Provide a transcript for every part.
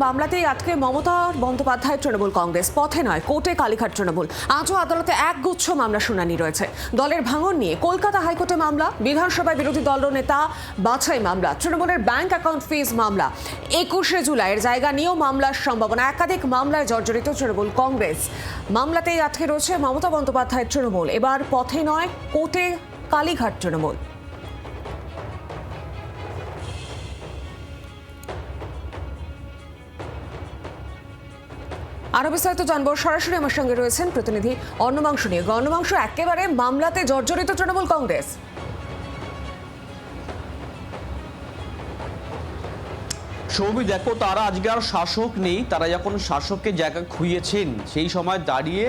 মামলাতেই আটকে মমতা বন্দ্যোপাধ্যায় তৃণমূল কংগ্রেস পথে নয় কোর্টে কালীঘাট তৃণমূল আজও আদালতে একগুচ্ছ মামলা শুনানি রয়েছে। দলের ভাঙন নিয়ে কলকাতা হাইকোর্টে মামলা, বিধানসভায় বিরোধী দলনেতা বাছাই মামলা, তৃণমূলের ব্যাংক অ্যাকাউন্ট ফিজ মামলা, 21শে জুলাইয়ের জায়গা নিয়েও মামলার সম্ভাবনা। একাধিক মামলায় জর্জরিত তৃণমূল কংগ্রেস। মামলাতেই আটকে রয়েছে মমতা বন্দ্যোপাধ্যায় তৃণমূল। এবার পথে নয় কোর্টে কালীঘাট তৃণমূল। আরো বিস্তারিত জানবো, সরাসরি আমার সঙ্গে রয়েছেন প্রতিনিধি অন্নমাংশু নিয়ে। অন্নমাংশু, একেবারে মামলাতে জর্জরিত তৃণমূল কংগ্রেস। সৌমি, দেখো, তারা আজকে আর শাসক নেই। তারা যখন শাসকের জায়গা খুইয়েছেন সেই সময় দাঁড়িয়ে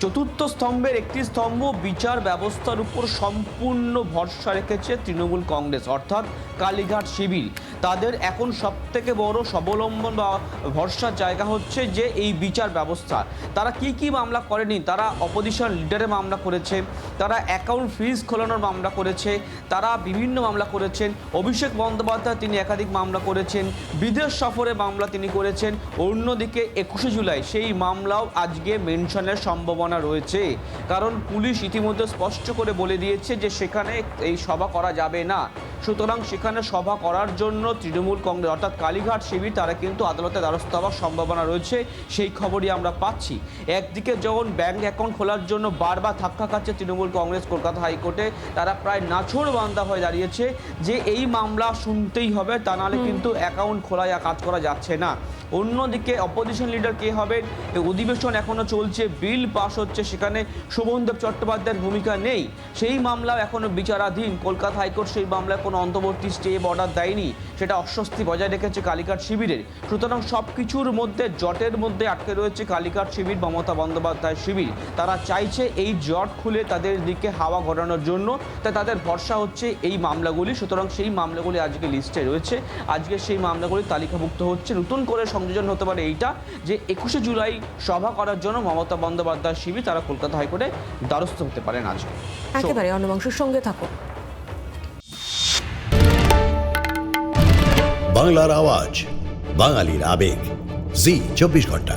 চতুর্থ স্তম্ভের একটি স্তম্ভ বিচার ব্যবস্থার উপর সম্পূর্ণ ভরসা রেখেছে তৃণমূল কংগ্রেস, অর্থাৎ কালীঘাট শিবির। তাদের এখন সবথেকে বড় স্বাবলম্বন বা ভরসার জায়গা হচ্ছে যে এই বিচার ব্যবস্থা। তারা কি মামলা করেনি? তারা অপোজিশন লিডারের মামলা করেছে, তারা অ্যাকাউন্ট ফ্রিজ খোলানোর মামলা করেছে, তারা বিভিন্ন মামলা করেছেন। অভিষেক বন্দ্যোপাধ্যায় তিনি একাধিক মামলা করেছেন, বিদেশ সফরে মামলা তিনি করেছেন। অন্যদিকে 21শে জুলাই সেই মামলাও আজকে মেনশনের সম্ভাবনা রয়েছে, কারণ পুলিশ ইতিমধ্যে স্পষ্ট করে বলে দিয়েছে যে সেখানে এই সভা করা যাবে না। সুতরাং সেখানে সভা করার জন্য তৃণমূল কংগ্রেস অর্থাৎ কালীঘাট শিবির তারা কিন্তু আদালতে দ্বারস্থ হওয়ার সম্ভাবনা রয়েছে, সেই খবরই আমরা পাচ্ছি। একদিকে যখন ব্যাংক অ্যাকাউন্ট খোলার জন্য বারবার ধাক্কা খাচ্ছে তৃণমূল কংগ্রেস কলকাতা হাইকোর্টে, তারা প্রায় নাছোড় বান্দা হয়ে দাঁড়িয়েছে যে এই মামলা শুনতেই হবে, তা নাহলে কিন্তু অ্যাকাউন্ট খোলা কাজ করা যাচ্ছে না। অন্যদিকে অপোজিশন লিডার কে হবেন, অধিবেশন এখনো চলছে, বিল পাস হচ্ছে, সেখানে শোভনদেব চট্টোপাধ্যায়ের ভূমিকা নেই। সেই মামলাও এখনো বিচারাধীন। কলকাতা হাইকোর্ট সেই মামলায় কোনো অন্তর্বর্তী স্টে অর্ডার দেয়নি, সেটা অস্বস্তি বজায় রেখেছে কালীঘাট শিবিরের। সুতরাং সব কিছুর মধ্যে জটের মধ্যে আটকে রয়েছে কালীঘাট শিবির, মমতা বন্দ্যোপাধ্যায় শিবির। তারা চাইছে এই জট খুলে তাদের দিকে হাওয়া ঘোরানোর জন্য, তাই তাদের ভরসা হচ্ছে এই মামলাগুলি। সুতরাং সেই মামলাগুলি আজকে লিস্টে রয়েছে, আজকে সেই মামলাগুলি তালিকাভুক্ত হচ্ছে। নতুন করে সংযোজন হতে পারে এইটা যে 21শে জুলাই সভা করার জন্য মমতা বন্দ্যোপাধ্যায় শিবির তারা কলকাতা হাইকোর্টে দ্বারস্থ হতে পারেন আজকে। একেবারে অন্নমাংশুর সঙ্গে থাকো। বাংলার আওয়াজ, বাঙালির আবেগ, জি 24 ঘন্টা।